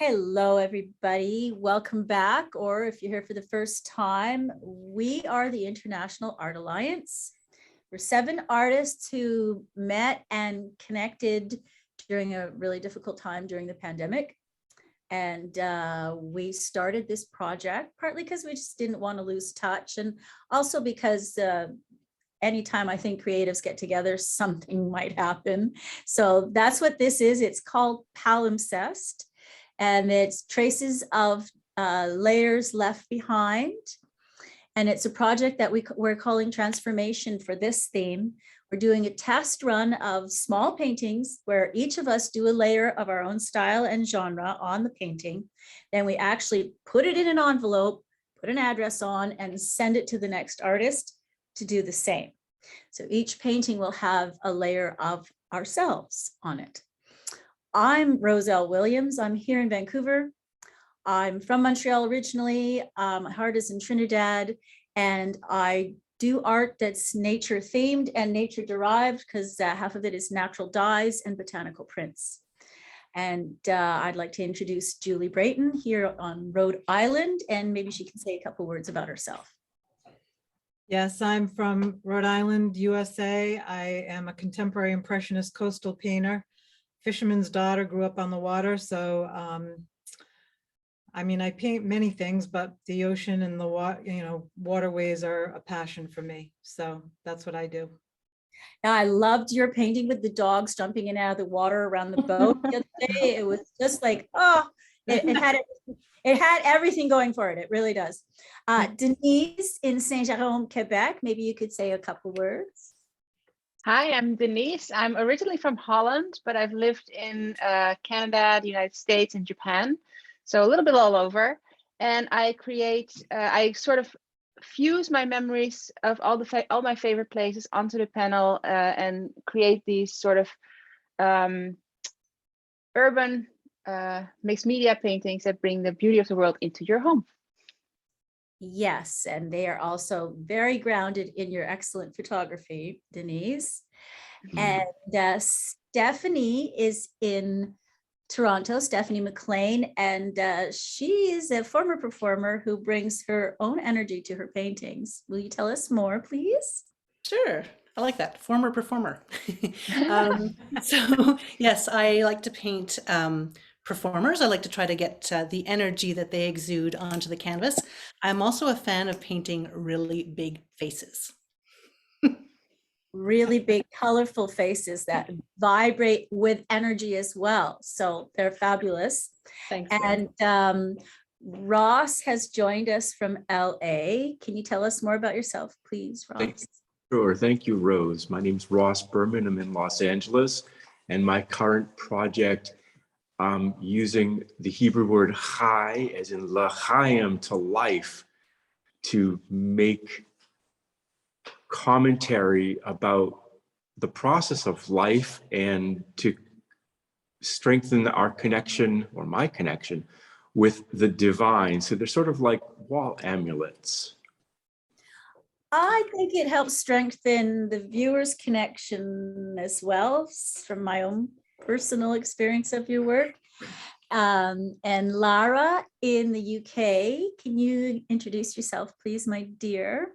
Hello, everybody. Welcome back, or if you're here for the first time, we are the International Art Alliance. We're 7 artists who met and connected during a really difficult time during the pandemic. And we started this project partly because we just didn't want to lose touch, and also because anytime I think creatives get together, something might happen. So that's what this is. It's called Palimpsest. And it's traces of layers left behind. And it's a project that we're calling Transformation for this theme. We're doing a test run of small paintings where each of us do a layer of our own style and genre on the painting. Then we actually put it in an envelope, put an address on, and send it to the next artist to do the same. So each painting will have a layer of ourselves on it. I'm Roselle Williams. I'm here in Vancouver. I'm from Montreal originally. My heart is in Trinidad, and I do art that's nature themed and nature derived because half of it is natural dyes and botanical prints. And I'd like to introduce Julie Brayton here on Rhode Island, and maybe she can say a couple words about herself. Yes, I'm from Rhode Island, USA. I am a contemporary impressionist coastal painter. Fisherman's daughter, grew up on the water. So, I mean, I paint many things, but the ocean and the waterways are a passion for me. So that's what I do. Now, I loved your painting with the dogs jumping in and out of the water around the boat the other day. It was just like, oh, it had everything going for it. It really does. Denise in Saint-Jérôme, Quebec. Maybe you could say a couple words. Hi, I'm Denise. I'm originally from Holland, but I've lived in Canada, the United States, and Japan. So a little bit all over. And I I sort of fuse my memories of all my favorite places onto the panel and create these sort of urban mixed media paintings that bring the beauty of the world into your home. Yes, and they are also very grounded in your excellent photography, Denise. And Stephanie is in Toronto, Stephanie McLean, and she is a former performer who brings her own energy to her paintings. Will you tell us more, please? Sure. I like that. Former performer. So yes, I like to paint performers. I like to try to get the energy that they exude onto the canvas. I'm also a fan of painting really big faces. Really big, colorful faces that vibrate with energy as well. So they're fabulous. Thanks. And Ross has joined us from LA. Can you tell us more about yourself, please, Ross? Sure. Thank you, Rose. My name is Ross Berman. I'm in Los Angeles, and my current project, using the Hebrew word chai, as in l'chaim, to life, to make commentary about the process of life and to strengthen our connection, or my connection, with the divine. So they're sort of like wall amulets. I think it helps strengthen the viewer's connection as well, from my own personal experience of your work. And Lara in the UK, can you introduce yourself, please, my dear?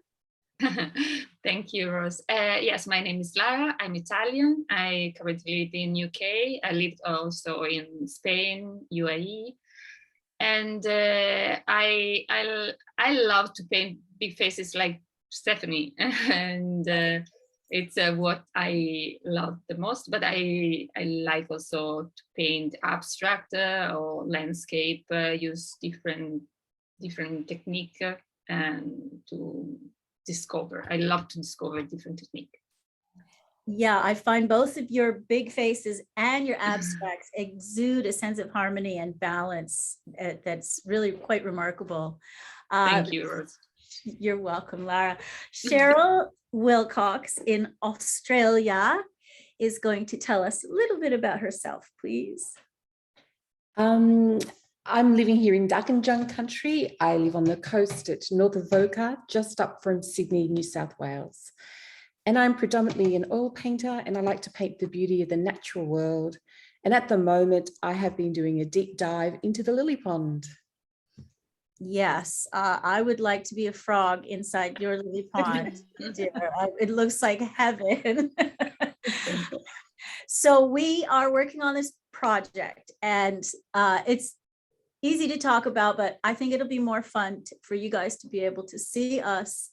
Thank you, Rose. Yes, my name is Lara. I'm Italian. I currently live in UK. I lived also in Spain, UAE, and I love to paint big faces like Stephanie, and it's what I love the most. But I like also to paint abstract or landscape. Use different technique and to discover. I love to discover different technique. Yeah, I find both of your big faces and your abstracts exude a sense of harmony and balance that's really quite remarkable. Thank you, Rose. You're welcome, Lara. Cheryl Wilcox in Australia is going to tell us a little bit about herself, please. I'm living here in Darkinjung country. I live on the coast at north of Voca, just up from Sydney, New South Wales. And I'm predominantly an oil painter, and I like to paint the beauty of the natural world And at the moment, I have been doing a deep dive into the lily pond. Yes, I would like to be a frog inside your lily pond, dear. It looks like heaven. So we are working on this project, and it's easy to talk about, but I think it'll be more fun for you guys to be able to see us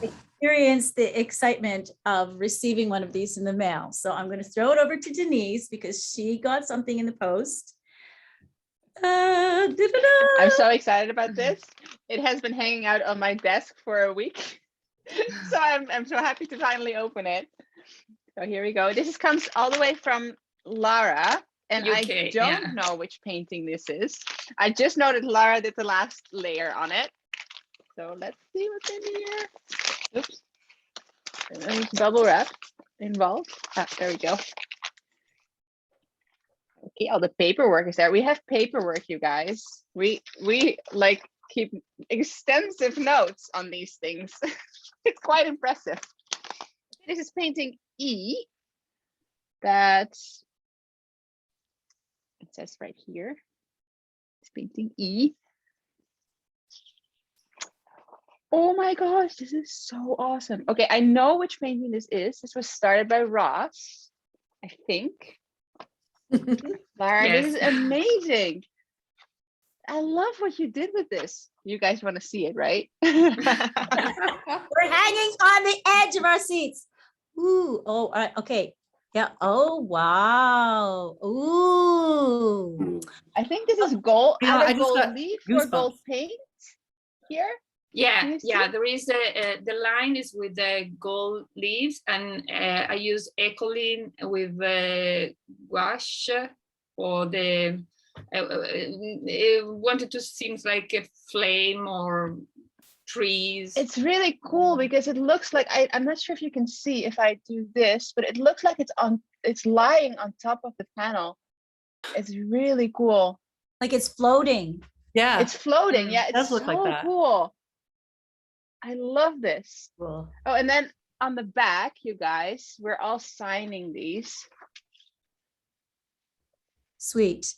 experience the excitement of receiving one of these in the mail. So I'm going to throw it over to Denise because she got something in the post. I'm so excited about this. It has been hanging out on my desk for a week. So I'm so happy to finally open it. So here we go. This comes all the way from Lara, and UK, I don't yeah. know which painting this is. I just know that Lara did the last layer on it. So let's see what's in here. Oops. There's bubble wrap involved. Ah, there we go. Okay, all the paperwork is there. We have paperwork, you guys. We like keep extensive notes on these things. It's quite impressive. This is painting E. That it says right here. It's painting E. Oh my gosh, this is so awesome. Okay, I know which painting this is. This was started by Ross, I think. Lara, Yes. this is amazing. I love what you did with this. You guys want to see it, right? We're hanging on the edge of our seats. Ooh, oh, okay. Yeah. Oh, wow. Ooh. I think this is gold, Yeah, either I just gold got leaf or gold goosebumps. paint here. Yeah, Can you yeah, see? there is the line is with the gold leaves, and I use Ecoline with gouache for the wanted to seems like a flame or trees. It's really cool because it looks like I'm not sure if you can see if I do this, but it looks like it's lying on top of the panel. It's really cool. Like it's floating. Yeah, It's floating. Yeah, does it's look like so that. cool. I love this. Cool. Oh, and then on the back, you guys, we're all signing these. Sweet.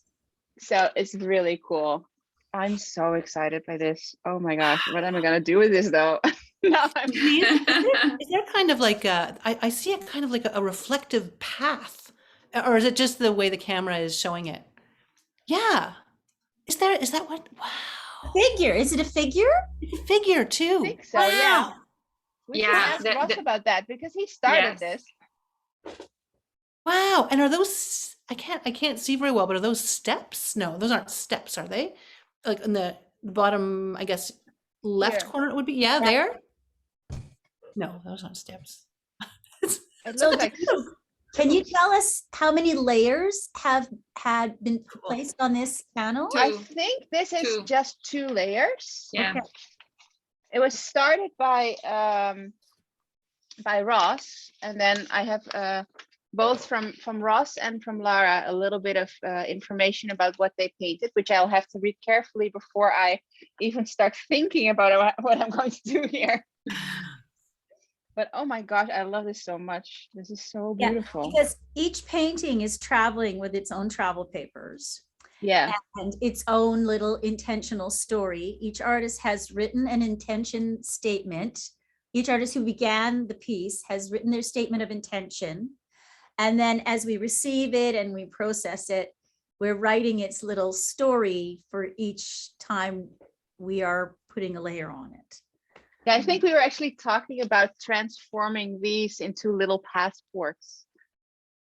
So it's really cool. I'm so excited by this. Oh my gosh, what am I gonna do with this though? Now I'm Is there kind of like I see it kind of like a reflective path, or is it just the way the camera is showing it? Yeah. Is that what? Wow. Figure. Is it a figure? It's a figure too. I think so, yeah. Wow. We Yeah, can ask the- Ross the- about that because he started Yes. this. Wow. And are those, I can't see very well, but are those steps? No, those aren't steps, are they? Like in the bottom, I guess, left Here. corner it would be. Yeah, there. No, those aren't steps. It So looks like can you tell us how many layers have had been placed on this panel? Two. I think this is Two. just 2 layers. Yeah. Okay. It was started by Ross, and then I have both from Ross and from Lara a little bit of information about what they painted, which I'll have to read carefully before I even start thinking about what I'm going to do here. But oh my gosh, I love this so much. This is so Yeah, beautiful. because each painting is traveling with its own travel papers Yeah. and its own little intentional story. Each artist has written an intention statement. Each artist who began the piece has written their statement of intention. And then as we receive it and we process it, we're writing its little story for each time we are putting a layer on it. Yeah, I think we were actually talking about transforming these into little passports.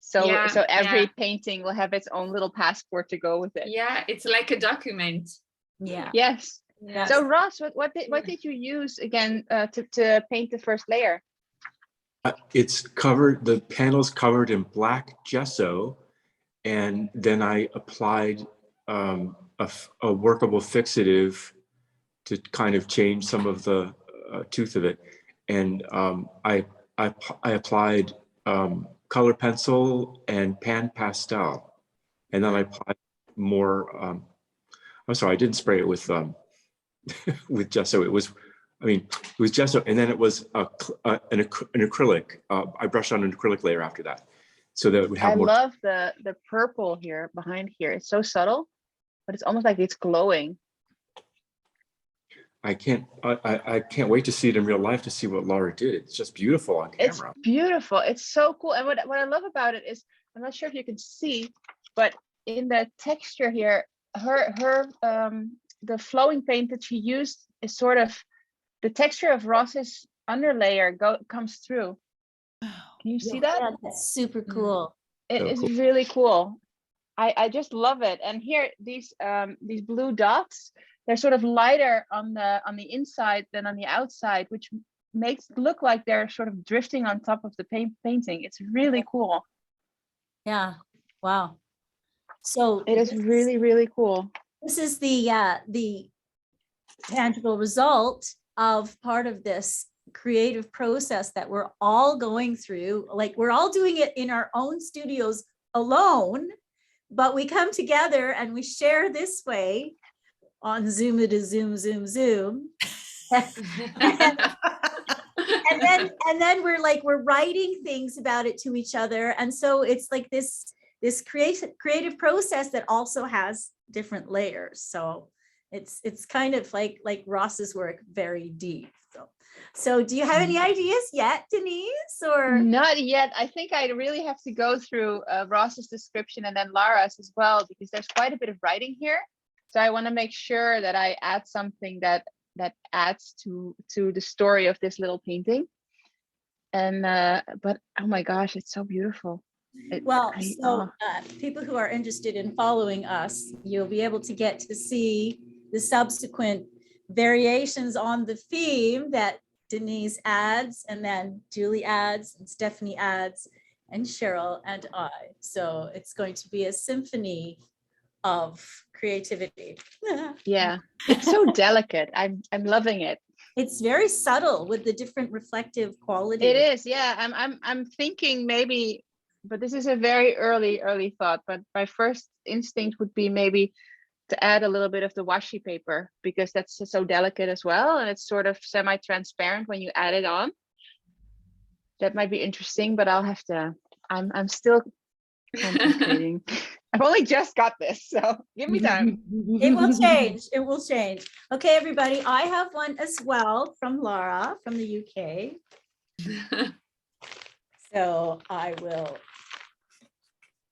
So Yeah, so every yeah. painting will have its own little passport to go with it. Yeah, it's like a document. Yeah. Yes. Yeah. So Ross, what did you use again to paint the first layer? It's covered, the panel's covered in black gesso, and then I applied a workable fixative to kind of change some of the tooth of it. And I applied color pencil and pan pastel, and then I applied more. I'm sorry, I didn't spray it with with gesso. It was gesso, and then it was an acrylic. I brushed on an acrylic layer after that. so that it would I have more. love the purple here behind here. It's so subtle, but it's almost like it's glowing. I can't wait to see it in real life to see what Laura did. It's just beautiful on It's camera. beautiful. It's so cool. And what I love about it is, I'm not sure if you can see, but in the texture here, the flowing paint that she used is sort of the texture of Ross's underlayer comes through. Can you see that? Yeah, that's super cool. It So is cool. really cool. I just love it. And here, these blue dots, they're sort of lighter on the inside than on the outside, which makes it look like they're sort of drifting on top of the painting. It's really cool. Yeah. Wow. So It is really, really cool. this is the tangible result of part of this creative process that we're all going through. Like, we're all doing it in our own studios alone, but we come together and we share this way on Zoom. It is Zoom. and then we're writing things about it to each other, and so it's like this creative process that also has different layers. So it's kind of like Ross's work, very deep. So do you have any ideas yet, Denise? Or Not yet. I think I really have to go through Ross's description and then Lara's as well, because there's quite a bit of writing here. So I want to make sure that I add something that adds to the story of this little painting. And but oh my gosh, it's so beautiful. People who are interested in following us, you'll be able to get to see the subsequent variations on the theme that Denise adds, and then Julie adds, and Stephanie adds, and Cheryl and I. So it's going to be a symphony of creativity. Yeah, it's so delicate. I'm loving it. It's very subtle with the different reflective qualities. It is, yeah. I'm thinking maybe, but this is a very early thought, but my first instinct would be maybe to add a little bit of the washi paper, because that's so delicate as well, and it's sort of semi-transparent when you add it on. That might be interesting, but I'll have to, I'm still contemplating. I've only just got this, so give me time. It will change. It will change. Okay, everybody. I have one as well from Laura from the UK. So I will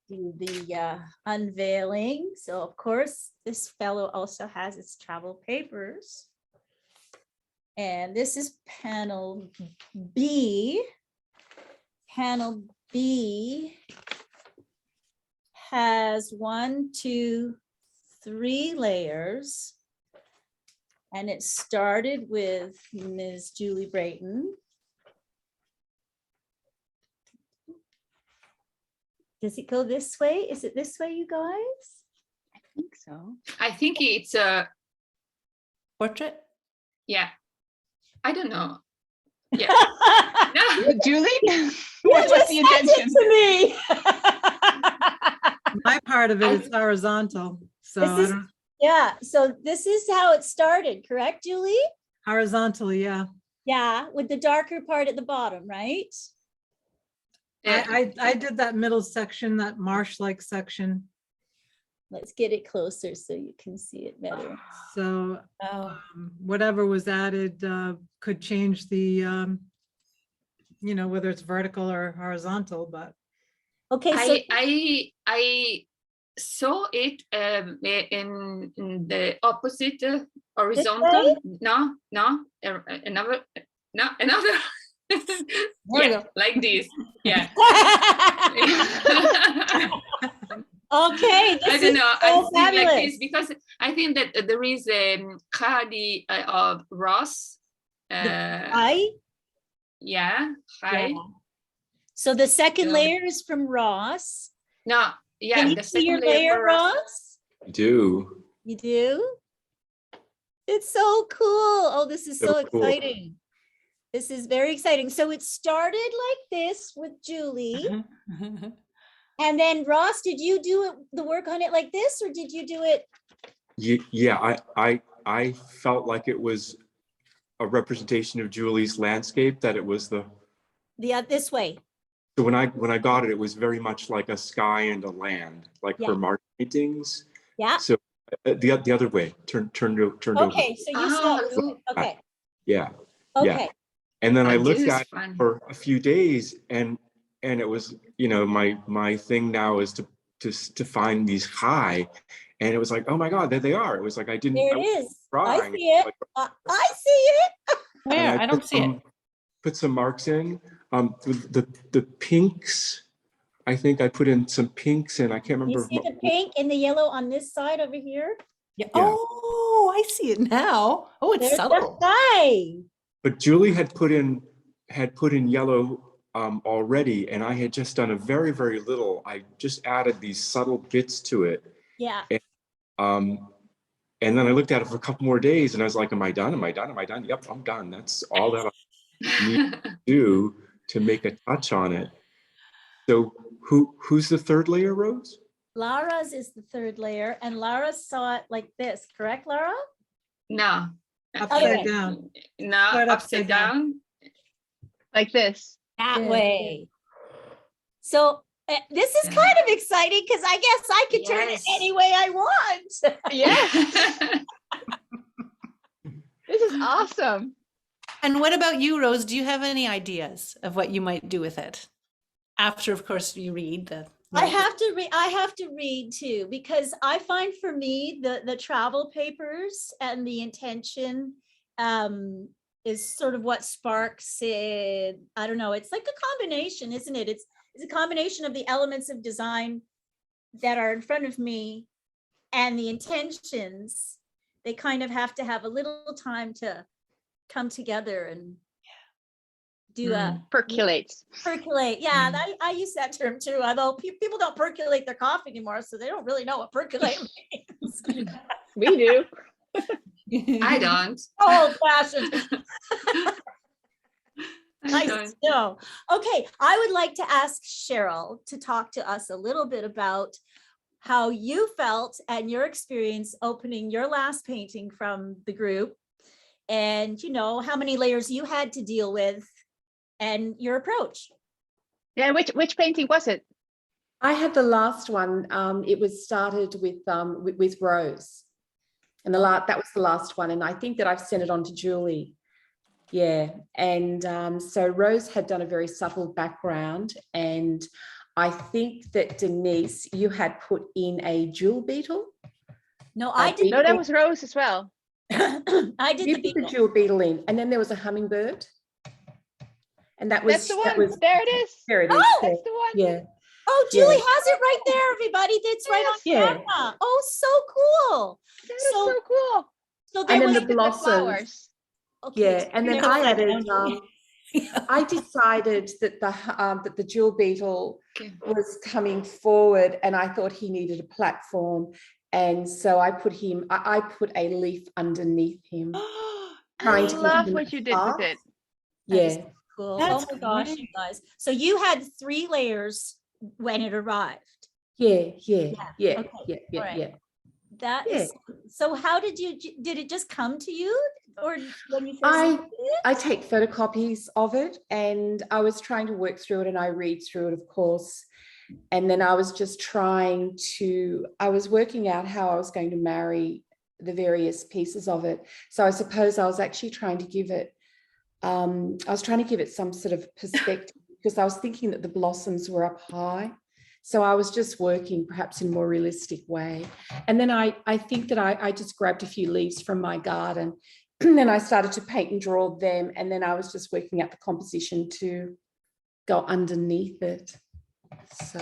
do the unveiling. So of course, this fellow also has its travel papers. And this is panel B. Panel B has 1, 2, 3 layers. And it started with Ms. Julie Brayton. Does it go this way? Is it this way, you guys? I think so. I think it's a Portrait? yeah. I don't know. Yeah. No. Julie, You what was just the sent it intention? to me. My part of it is horizontal, so This I is- don't, Yeah, so this is how it started, correct, Julie? horizontally, yeah. Yeah, with the darker part at the bottom, right? I did that middle section, that marsh-like section. Let's get it closer so you can see it better. So Oh, whatever was added could change the, whether it's vertical or horizontal, but okay, so I saw it in the opposite horizontal. No, another. we Yeah, like this. Yeah. okay, I this don't is know. so I think like fabulous. this because I think that there is Khadi of Ross. Hi. Yeah, hi. Yeah. So the second Yeah. layer is from Ross. No, yeah, Can you the see your second layer layer, for Ross. Ross? I do. You do? It's so cool. Oh, this is so So cool. exciting. This is very exciting. So it started like this with Julie. And then Ross, did you do the work on it like this, or did you do it? Yeah, I felt like it was a representation of Julie's landscape, that it was the This way. So when I got it, it was very much like a sky and a land, like Yeah. for mark paintings. Yeah. So the other way, turned over. Okay, so you saw, Oh, look. okay, Yeah. okay. And then I This looked is at it fun. for a few days, and it was, my thing now is to find these high, and it was like, oh my God, there they are. It was like I There it was is. I drawing, see it. like, I see it. and Where? I don't see it. put some marks in. The pinks. I think I put in some pinks, and I can't You remember. see the pink and the yellow on this side over here? Yeah. Yeah. Oh, I see it now. Oh, it's There's the subtle. sky. But Julie had put in yellow already, and I had just done a very, very little. I just added these subtle bits to it. Yeah. And then I looked at it for a couple more days, and I was like, am I done? Am I done? Am I done? Yep, I'm done. That's all that I need to do to make a touch on it. So who's the third layer, Rose? Lara's is the third layer, and Lara saw it like this, correct, Lara? No. Upside Okay. down. No, Start upside upside down. down. Like this. That Yeah. way. So this is kind of exciting because I guess I can turn it Yes. any way I want. Yes. This is awesome. And what about you, Rose? Do you have any ideas of what you might do with it? After, of course, you read the. I have to read too, because I find for me the travel papers and the intention is sort of what sparks it. I don't know. It's like a combination, isn't it? It's a combination of the elements of design that are in front of me and the intentions. They kind of have to have a little time to come together and do a Percolates. percolate. Yeah, I use that term too, although people don't percolate their coffee anymore, so they don't really know what percolate means. We do. I don't. Old fashioned. I Nice don't. to know. Okay, I would like to ask Cheryl to talk to us a little bit about how you felt and your experience opening your last painting from the group, and how many layers you had to deal with and your approach. Yeah, which painting was it? I had the last one. It was started with Rose, and that was the last one. And I think that I've sent it on to Julie. Yeah, and so Rose had done a very subtle background, and I think that Denise, you had put in a jewel beetle. No, I did. No, that was Rose as well. I did You the put the beetle. jewel beetle in, and then there was a hummingbird, and that was That's the one. that was There it is. there it is. Oh, there. That's the one. Yeah. Oh, Julie Yeah. has it right there, everybody. It's right on Yeah. camera. Oh, so cool. That is so cool. So there And then was the blossoms. Flowers. okay, Yeah, and then so I there was- added. I decided that the jewel beetle Okay. was coming forward, and I thought he needed a platform, and so I put him. I put a leaf underneath him. I Trying to give love him what you did with path. it. That is Yeah, cool. That's Oh my gosh, great. you guys. So you had 3 layers when it arrived. yeah, okay, yeah. all right. Yeah. That is so. How did it just come to you, or when you first I- did it? I take photocopies of it, and I was trying to work through it, and I read through it, of course. And then I was just I was working out how I was going to marry the various pieces of it. So I suppose I was actually trying to give it, some sort of perspective, because I was thinking that the blossoms were up high. So I was just working perhaps in a more realistic way. And then I think that I just grabbed a few leaves from my garden, and then I started to paint and draw them. And then I was just working out the composition to go underneath it. So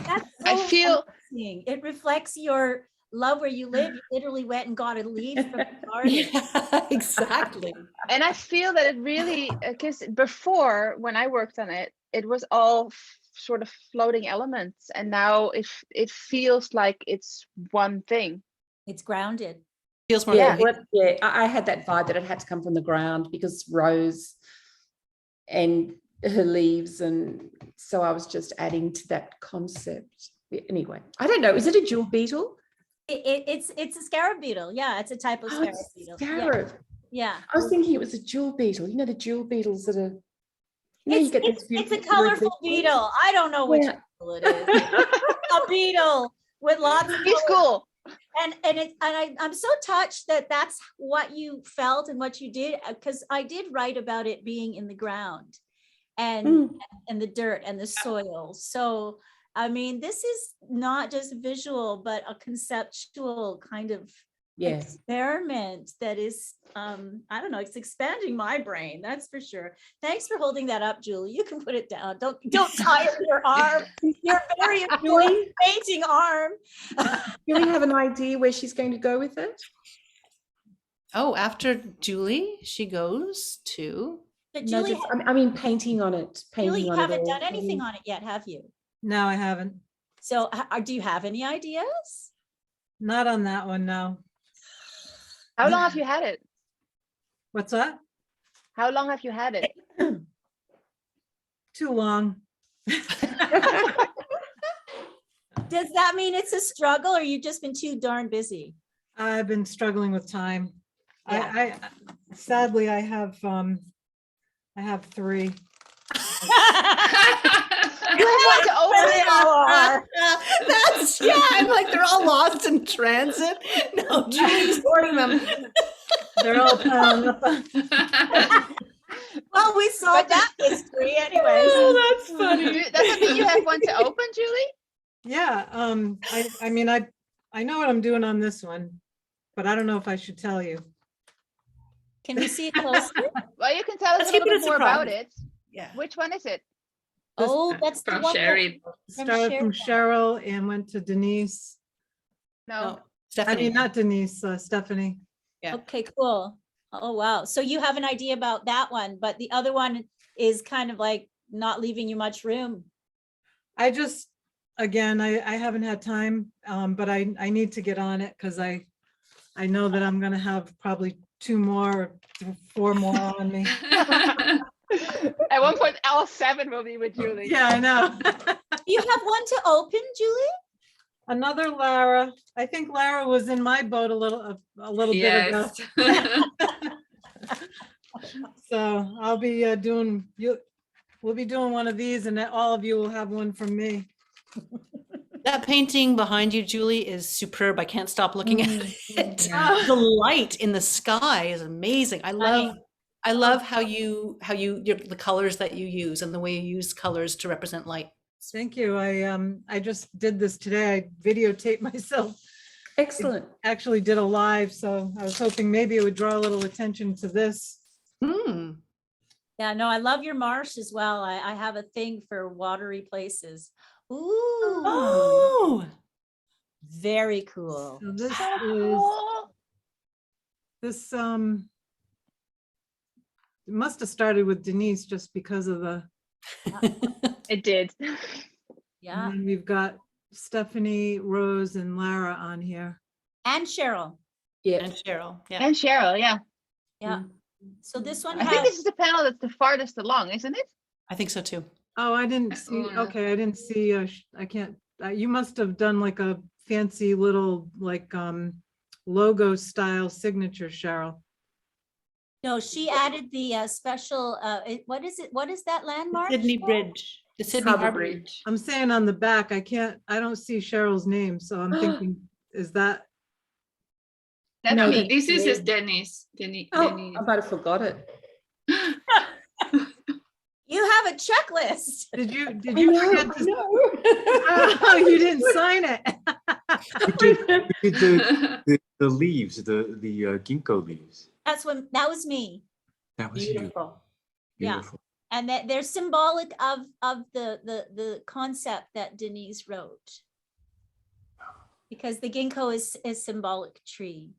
That's I so feel amazing. It reflects your love where you live. You literally went and got a leaf from the garden. Yeah, exactly. And I feel that it really, because before when I worked on it, it was all sort of floating elements, and now it feels like it's one thing. It's grounded. Feels more. yeah, complete. I had that vibe that it had to come from the ground, because Rose and her leaves, and so I was just adding to that concept. Anyway, I don't know. Is it a jewel beetle? It's a scarab beetle. Yeah, it's a type of Oh, scarab it's beetle. scarab. Yeah. I was thinking it was a jewel beetle. You know, the jewel beetles that are. You get It's this a beautiful colorful beetle. I don't know which Yeah. beetle it is. A beetle with lots of He's colors. cool. I'm so touched that that's what you felt and what you did, because I did write about it being in the ground and the dirt and the soil. So I mean, this is not just visual, but a conceptual kind of Yes. experiment that is, I don't know, it's expanding my brain, that's for sure. Thanks for holding that up, Julie. You can put it down. Don't tire your arm. Your very important painting arm. Do we have an idea where she's going to go with it? Oh, after Julie, she goes to. But No, Julie, just, I mean, painting on it. Julie, Painting you on it. haven't all. done anything on it yet, have you? No, I haven't. So do you have any ideas? Not on that one, no. How long have you had it? What's that? How long have you had it? Too long. Does that mean it's a struggle, or you've just been too darn busy? I've been struggling with time. Yeah. I sadly, I have 3. You want to open They it? all are. That's, yeah, I'm like, they're all lost in transit. No, Julie's sorting them. They're all piled up. Well, we solved that mystery anyways. Oh, that's funny. Does it mean you have one to open, Julie? Yeah, I mean, I know what I'm doing on this one, but I don't know if I should tell you. Can we see it closer? Well, you can tell us Let's a keep little it bit a more about surprise. it. Yeah. Which one is it? Oh, that's the From one. Sherry. Started from Cheryl and went to Denise. No. No, I Stephanie. mean, not Denise, Stephanie. Yeah. Okay, cool. Oh, wow. So you have an idea about that one, but the other one is kind of like not leaving you much room. I just, again, I haven't had time, but I need to get on it because I know that I'm gonna have probably 2 more, or 4 more on me. At one point, all 7 will be with Julie. Yeah, I know. You have one to open, Julie? Another Lara. I think Lara was in my boat a little bit ago. Yes. So I'll be we'll be doing one of these, and then all of you will have one from me. That painting behind you, Julie, is superb. I can't stop looking at it. Yeah. The light in the sky is amazing. I love how the colors that you use and the way you use colors to represent light. Thank you. I just did this today. I videotaped myself. Excellent. Actually did a live, so I was hoping maybe it would draw a little attention to this. Hmm. Yeah, no, I love your marsh as well. I have a thing for watery places. Ooh, Oh, very cool. So this So is cool. this it must have started with Denise just because of the, It did. Yeah, and then we've got Stephanie, Rose, and Lara on here. and Cheryl. Yeah. and Cheryl. Yeah. And Cheryl, yeah. Yeah. So this one I think has, this is the panel that's the farthest along, isn't it? I think so too. Oh, I didn't see, Oh, no. okay, I didn't see, I can't, you must have done like a fancy little, like, logo style signature, Cheryl. no, she added the special, what is it? What is that landmark? Sydney Cheryl? Bridge. The Sydney Harbor Harbor. Bridge. I'm saying on the back, I don't see Cheryl's name, so I'm thinking, is that, That's No, me. that- This is me. Dennis. Oh, Dennis. I might have forgot it. You have a checklist. did you I know, forget I to? know. Oh, you didn't sign it. We did the leaves, the ginkgo leaves. That was me. That was you. Yeah. Beautiful. And that they're symbolic of the concept that Denise wrote. Because the ginkgo is a symbolic tree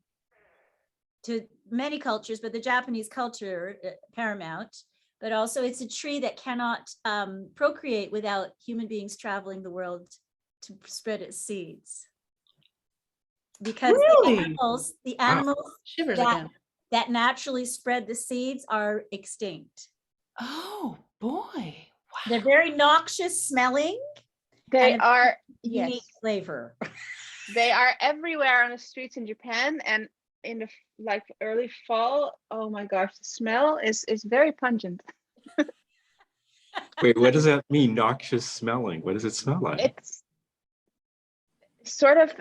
to many cultures, but the Japanese culture paramount. But also it's a tree that cannot procreate without human beings traveling the world to spread its seeds. Because Really? the animals Shivers that, again. that naturally spread the seeds are extinct. Oh boy. They're very noxious smelling, They And- are, unique yes, flavor. they are everywhere on the streets in Japan, and in the like early fall, oh my gosh, the smell is very pungent. Wait, what does that mean? Noxious smelling? What does it smell like? It's sort of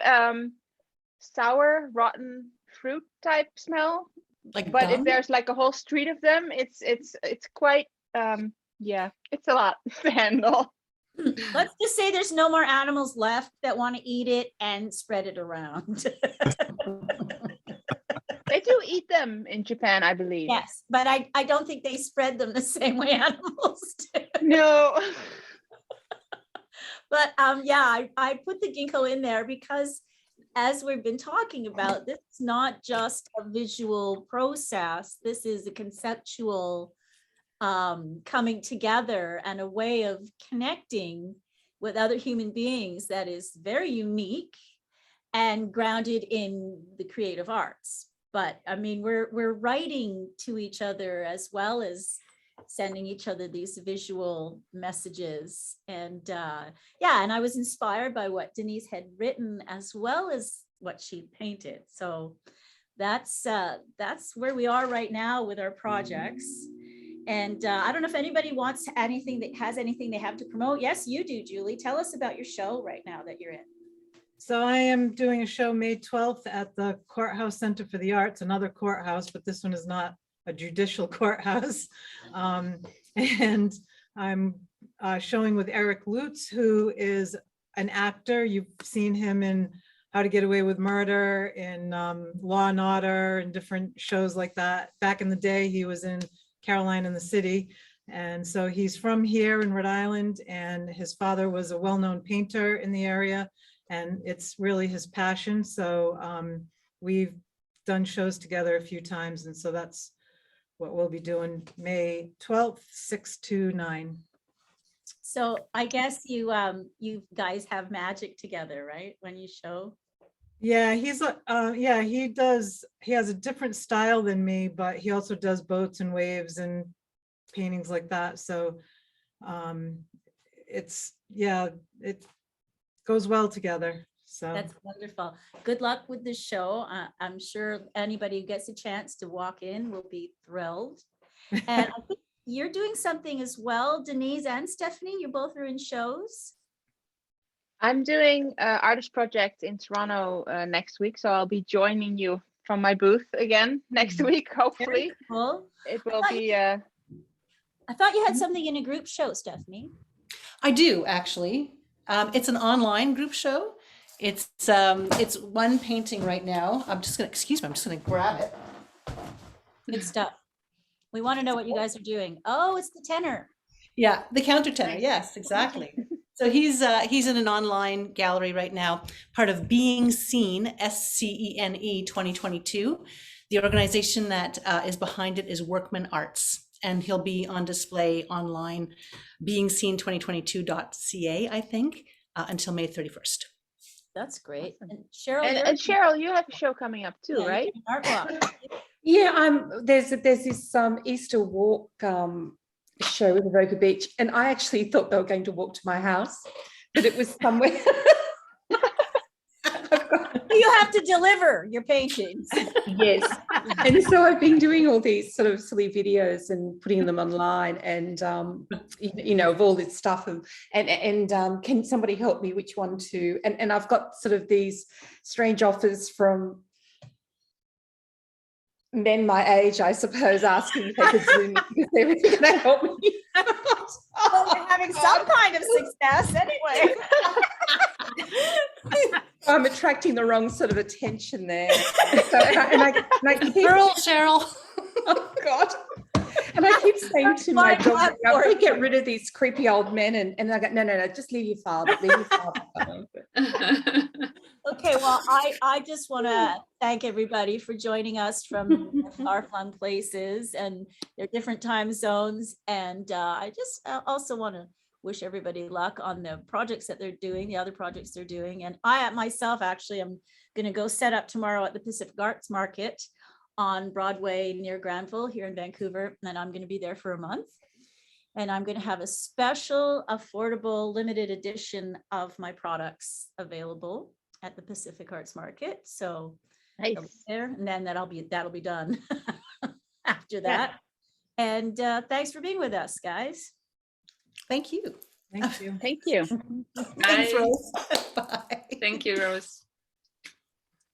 sour, rotten fruit type smell. Like But if dung? there's like a whole street of them, it's quite yeah, it's a lot to handle. Let's just say there's no more animals left that want to eat it and spread it around. They do eat them in Japan, I believe. Yes, but I don't think they spread them the same way animals do. No. But yeah, I put the ginkgo in there because as we've been talking about, this is not just a visual process. This is a conceptual coming together and a way of connecting with other human beings that is very unique and grounded in the creative arts. But I mean, we're writing to each other as well as sending each other these visual messages. And yeah, and I was inspired by what Denise had written as well as what she painted. So that's where we are right now with our projects. And I don't know if anybody wants anything that has anything they have to promote. Yes, you do, Julie. Tell us about your show right now that you're in. So I am doing a show May 12th at the Courthouse Center for the Arts, another courthouse, but this one is not a judicial courthouse. And I'm showing with Eric Lutz, who is an actor. You've seen him in How to Get Away with Murder, in Law and Order, and different shows like that. Back in the day, he was in Caroline in the City. And so he's from here in Rhode Island, and his father was a well-known painter in the area, and it's really his passion. So we've done shows together a few times, and so that's what we'll be doing May 12th, 6 to 9. So I guess you guys have magic together, right? When you show. Yeah, he's yeah, he has a different style than me, but he also does boats and waves and paintings like that. So it's, yeah, it goes well together. So That's wonderful. Good luck with the show. I'm sure anybody who gets a chance to walk in will be thrilled. And I think you're doing something as well, Denise and Stephanie. You both are in shows. I'm doing artist project in Toronto next week, so I'll be joining you from my booth again next week, hopefully. Very cool. It will be I thought you had something in a group show, Stephanie. I do, actually. It's an online group show. It's one painting right now. I'm just gonna, excuse me, I'm just gonna grab it. Good stuff. We want to know what you guys are doing. Oh, it's the tenor. Yeah, the countertenor. Yes, exactly. So he's in an online gallery right now, part of Being Seen, SCENE 2022. The organization that is behind it is Workman Arts, and he'll be on display online, beingseen2022.ca, I think, until May 31st. That's great. And Cheryl, and Cheryl, you have a show coming up too, yeah, right? Art walk. Yeah, there's this Easter walk show with Avoca Beach, and I actually thought they were going to walk to my house, but it was somewhere. You have to deliver your paintings. Yes, and so I've been doing all these sort of silly videos and putting them online, and you know, of all this stuff, and can somebody help me which one to? And I've got sort of these strange offers from men my age, I suppose, asking if they could Zoom me because they're really going to help me. Well, you're having some kind of success anyway. I'm attracting the wrong sort of attention there. So, and I keep, Girl, Cheryl. oh God. And I keep saying to my dog, I want to get rid of these creepy old men. And I go, no, just leave your father. Leave your father. Okay, well, I just want to thank everybody for joining us from far-flung places and their different time zones. And I just also want to wish everybody luck on the projects that they're doing, the other projects they're doing. And I myself, actually, I'm going to go set up tomorrow at the Pacific Arts Market on Broadway near Granville here in Vancouver. And I'm going to be there for a month. And I'm going to have a special, affordable, limited edition of my products available at the Pacific Arts Market. So Nice. there, and then that'll be done after that. And thanks for being with us, guys. Thank you. Thank you. Thank you. Thanks, Bye. Rose. Bye. Thank you, Rose.